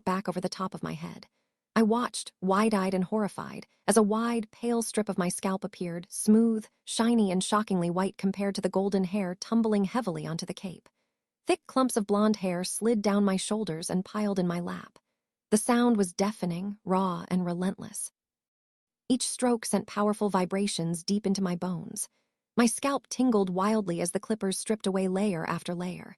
straight back over the top of my head. I watched, wide-eyed and horrified, as a wide, pale strip of my scalp appeared, smooth, shiny, and shockingly white compared to the golden hair tumbling heavily onto the cape. Thick clumps of blonde hair slid down my shoulders and piled in my lap. The sound was deafening, raw, and relentless. Each stroke sent powerful vibrations deep into my bones. My scalp tingled wildly as the clippers stripped away layer after layer.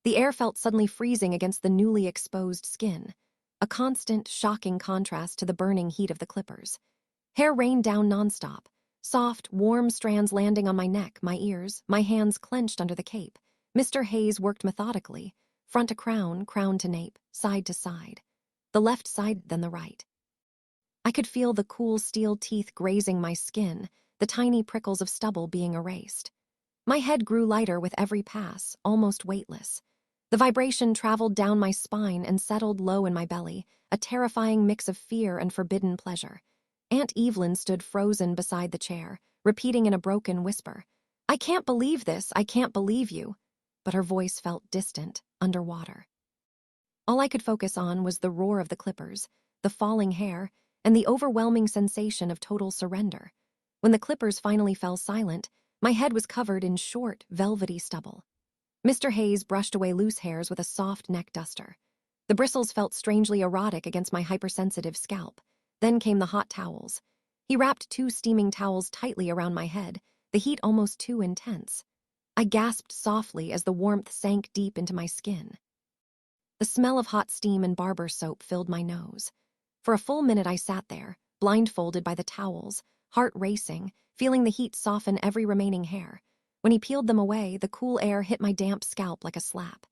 The air felt suddenly freezing against the newly exposed skin, a constant, shocking contrast to the burning heat of the clippers. Hair rained down nonstop, soft, warm strands landing on my neck, my ears, my hands clenched under the cape. Mr. Hayes worked methodically, front to crown, crown to nape, side to side. The left side, then the right. I could feel the cool steel teeth grazing my skin, the tiny prickles of stubble being erased. My head grew lighter with every pass, almost weightless. The vibration traveled down my spine and settled low in my belly, a terrifying mix of fear and forbidden pleasure. Aunt Evelyn stood frozen beside the chair, repeating in a broken whisper, "I can't believe this, I can't believe you." But her voice felt distant, underwater. All I could focus on was the roar of the clippers, the falling hair, and the overwhelming sensation of total surrender. When the clippers finally fell silent, my head was covered in short, velvety stubble. Mr. Hayes brushed away loose hairs with a soft neck duster. The bristles felt strangely erotic against my hypersensitive scalp. Then came the hot towels. He wrapped 2 steaming towels tightly around my head, the heat almost too intense. I gasped softly as the warmth sank deep into my skin. The smell of hot steam and barber soap filled my nose. For a full minute I sat there, blindfolded by the towels, heart racing, feeling the heat soften every remaining hair. When he peeled them away, the cool air hit my damp scalp like a slap.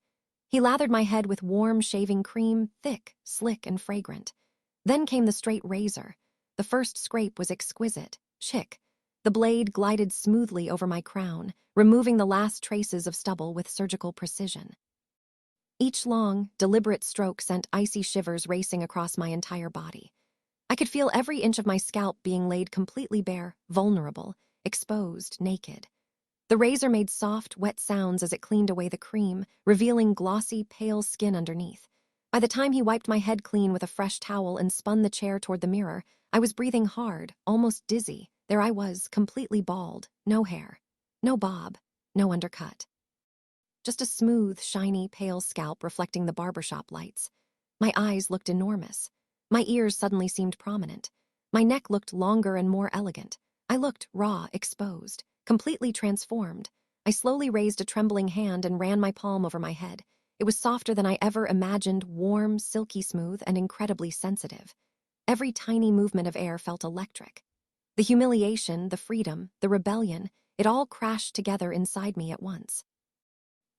He lathered my head with warm shaving cream, thick, slick, and fragrant. Then came the straight razor. The first scrape was exquisite, chic. The blade glided smoothly over my crown, removing the last traces of stubble with surgical precision. Each long, deliberate stroke sent icy shivers racing across my entire body. I could feel every inch of my scalp being laid completely bare, vulnerable, exposed, naked. The razor made soft, wet sounds as it cleaned away the cream, revealing glossy, pale skin underneath. By the time he wiped my head clean with a fresh towel and spun the chair toward the mirror, I was breathing hard, almost dizzy. There I was, completely bald, no hair, no bob, no undercut. Just a smooth, shiny, pale scalp reflecting the barbershop lights. My eyes looked enormous. My ears suddenly seemed prominent. My neck looked longer and more elegant. I looked raw, exposed, completely transformed. I slowly raised a trembling hand and ran my palm over my head. It was softer than I ever imagined, warm, silky smooth, and incredibly sensitive. Every tiny movement of air felt electric. The humiliation, the freedom, the rebellion, it all crashed together inside me at once.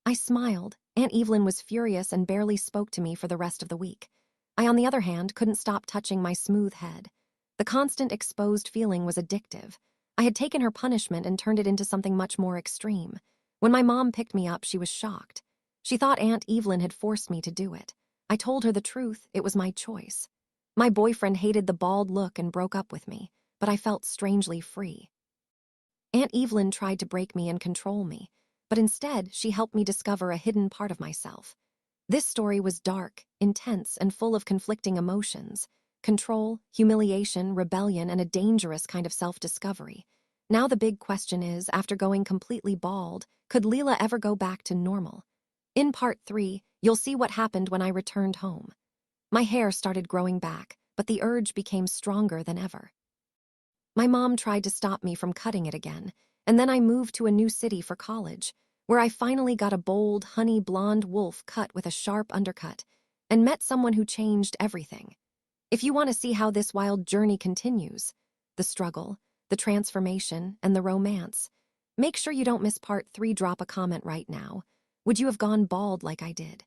I smiled. Aunt Evelyn was furious and barely spoke to me for the rest of the week. I, on the other hand, couldn't stop touching my smooth head. The constant exposed feeling was addictive. I had taken her punishment and turned it into something much more extreme. When my mom picked me up, she was shocked. She thought Aunt Evelyn had forced me to do it. I told her the truth, it was my choice. My boyfriend hated the bald look and broke up with me, but I felt strangely free. Aunt Evelyn tried to break me and control me, but instead she helped me discover a hidden part of myself. This story was dark, intense, and full of conflicting emotions. Control, humiliation, rebellion, and a dangerous kind of self-discovery. Now the big question is, after going completely bald, could Leela ever go back to normal? In part 3, you'll see what happened when I returned home. My hair started growing back, but the urge became stronger than ever. My mom tried to stop me from cutting it again, and then I moved to a new city for college, where I finally got a bold, honey blonde wolf cut with a sharp undercut, and met someone who changed everything. If you want to see how this wild journey continues, the struggle, the transformation, and the romance, make sure you don't miss part 3. Drop a comment right now. Would you have gone bald like I did?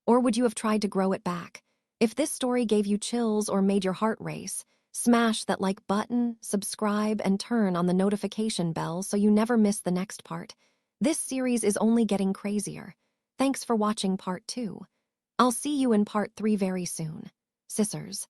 Or would you have tried to grow it back? If this story gave you chills or made your heart race, smash that like button, subscribe, and turn on the notification bell so you never miss the next part. This series is only getting crazier. Thanks for watching part 2. I'll see you in part 3 very soon. Scissors.